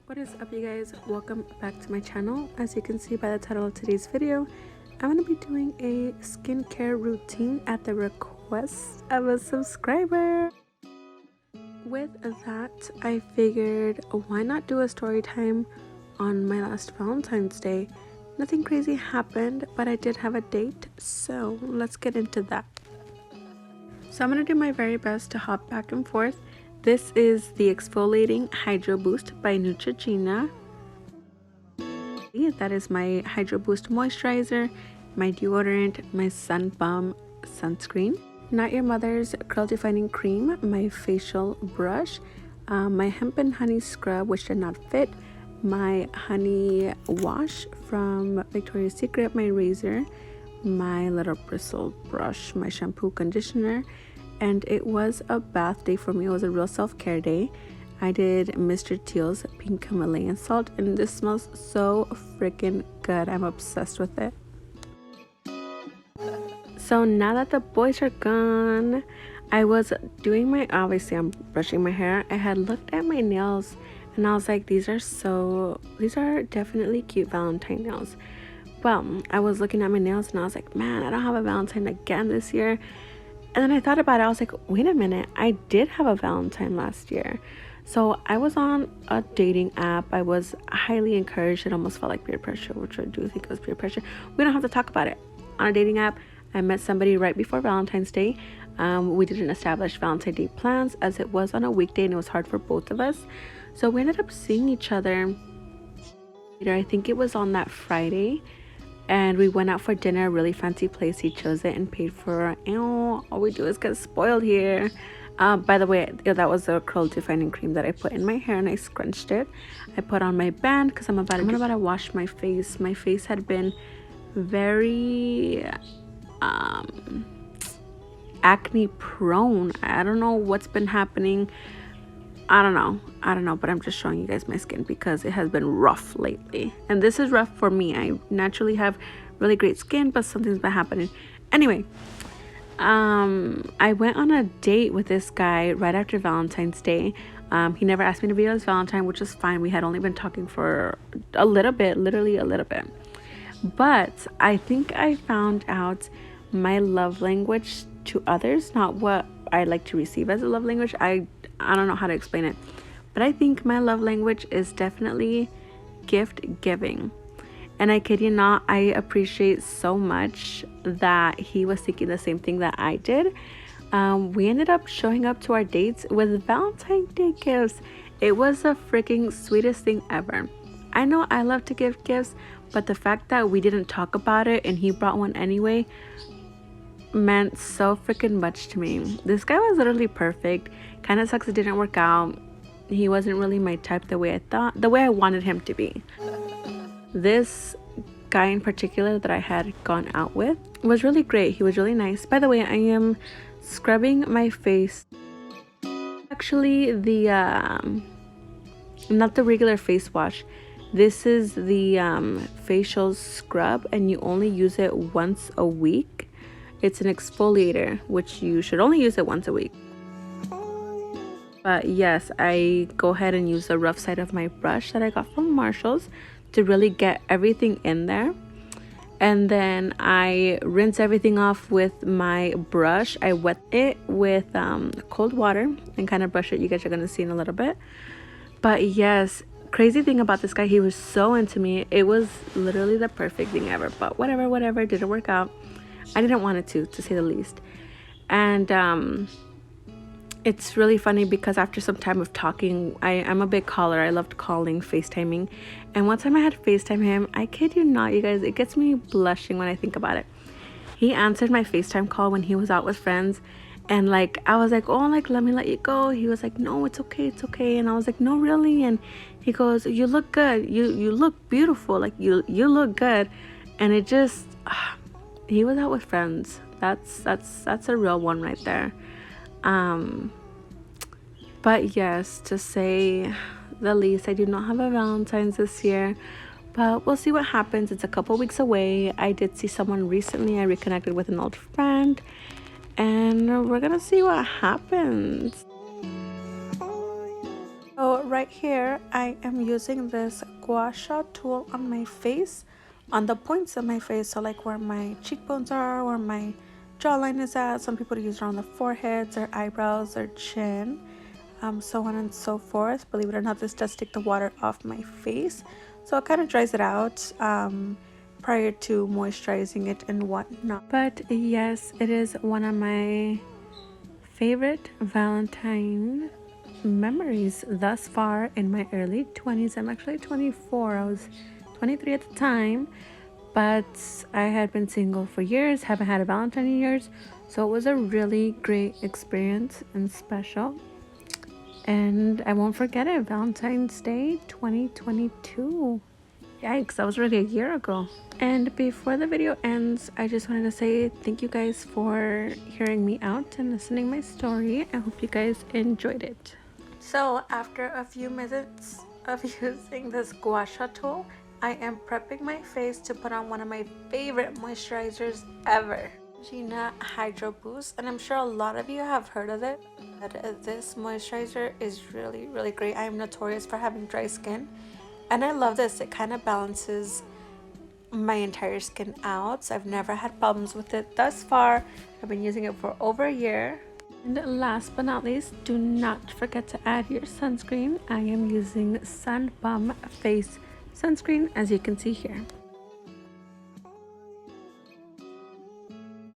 What is up, you guys? Welcome back to my channel. As you can see by the title of today's video, I'm going to be doing a skincare routine at the request of a subscriber. With that, I figured why not do a story time on my last Valentine's Day. Nothing crazy happened, but I did have a date, so let's get into that. So I'm going to do my very best to hop back and forth. This is the Exfoliating Hydro Boost by Neutrogena. That is my Hydro Boost moisturizer, my deodorant, my Sun Balm sunscreen. Not Your Mother's Curl Defining Cream, my facial brush, my Hemp and Honey Scrub, which did not fit, my Honey Wash from Victoria's Secret, my razor, my little bristle brush, my shampoo, conditioner. And it was a bath day for me. It was a real self-care day. I did Mr. Teal's Pink Himalayan Salt, and this smells so freaking good. I'm obsessed with it. So now that the boys are gone, I was doing obviously I'm brushing my hair. I had looked at my nails and I was like, these are definitely cute Valentine nails. Well, I was looking at my nails and I was like, man, I don't have a Valentine again this year. And then I thought about it. I was like, wait a minute, I did have a Valentine last year. So I was on a dating app. I was highly encouraged. It almost felt like peer pressure, which I do think it was peer pressure. We don't have to talk about it. On a dating app, I met somebody right before Valentine's Day. We didn't establish Valentine's Day plans as it was on a weekday and it was hard for both of us. So we ended up seeing each other. I think it was on that Friday. And we went out for dinner, a really fancy place. He chose it and paid for it. All we do is get spoiled here. By the way, that was the curl defining cream that I put in my hair and I scrunched it. I put on my band because I'm about to wash my face. My face had been very acne prone. I don't know what's been happening. I don't know, but I'm just showing you guys my skin because it has been rough lately. And this is rough for me. I naturally have really great skin, but something's been happening. Anyway, I went on a date with this guy right after Valentine's Day. He never asked me to be his Valentine, which is fine. We had only been talking for a little bit, literally a little bit. But I think I found out my love language to others, not what I like to receive as a love language. I don't know how to explain it, but I think my love language is definitely gift giving. And I kid you not, I appreciate so much that he was thinking the same thing that I did. We ended up showing up to our dates with Valentine's Day gifts. It was the freaking sweetest thing ever. I know I love to give gifts, but the fact that we didn't talk about it and he brought one anyway meant so freaking much to me. This guy was literally perfect. Kind of sucks it didn't work out. He wasn't really my type the way I wanted him to be. This guy in particular that I had gone out with was really great. He was really nice. By the way, I am scrubbing my face. Actually, the not the regular face wash. This is the facial scrub, and you only use it once a week. It's an exfoliator, which you should only use it once a week. But yes, I go ahead and use the rough side of my brush that I got from Marshall's to really get everything in there. And then I rinse everything off with my brush. I wet it with cold water and kind of brush it. You guys are going to see in a little bit. But yes, crazy thing about this guy, he was so into me. It was literally the perfect thing ever. But whatever, didn't work out. I didn't want it to say the least. And it's really funny because after some time of talking, I'm a big caller. I loved calling, FaceTiming. And one time I had FaceTime him. I kid you not, you guys, it gets me blushing when I think about it. He answered my FaceTime call when he was out with friends. And like, I was like, oh, like, let me let you go. He was like, no, it's okay. And I was like, no, really? And he goes, you look good. You look beautiful. Like, you look good. And it just... he was out with friends. That's a real one right there. But yes, to say the least, I do not have a Valentine's this year, but we'll see what happens. It's a couple weeks away. I did see someone recently. I reconnected with an old friend, and we're gonna see what happens. So right here, I am using this gua sha tool on my face, on the points of my face. So like where my cheekbones are, where my jawline is at. Some people use it on the foreheads or eyebrows or chin, so on and so forth. Believe it or not, this does take the water off my face. So it kind of dries it out prior to moisturizing it and whatnot. But yes, it is one of my favorite Valentine memories thus far in my early 20s. I'm actually 24. I was 23 at the time, but I had been single for years, haven't had a Valentine in years, so it was a really great experience and special. And I won't forget it. Valentine's Day 2022. Yikes, that was already a year ago. And before the video ends, I just wanted to say thank you guys for hearing me out and listening my story. I hope you guys enjoyed it. So after a few minutes of using this gua sha tool, I am prepping my face to put on one of my favorite moisturizers ever, Gina Hydro Boost. And I'm sure a lot of you have heard of it, but this moisturizer is really great. I am notorious for having dry skin, and I love this. It kind of balances my entire skin out, so I've never had problems with it thus far. I've been using it for over a year. And last but not least, do not forget to add your sunscreen. I am using Sun Bum Face sunscreen, as you can see here.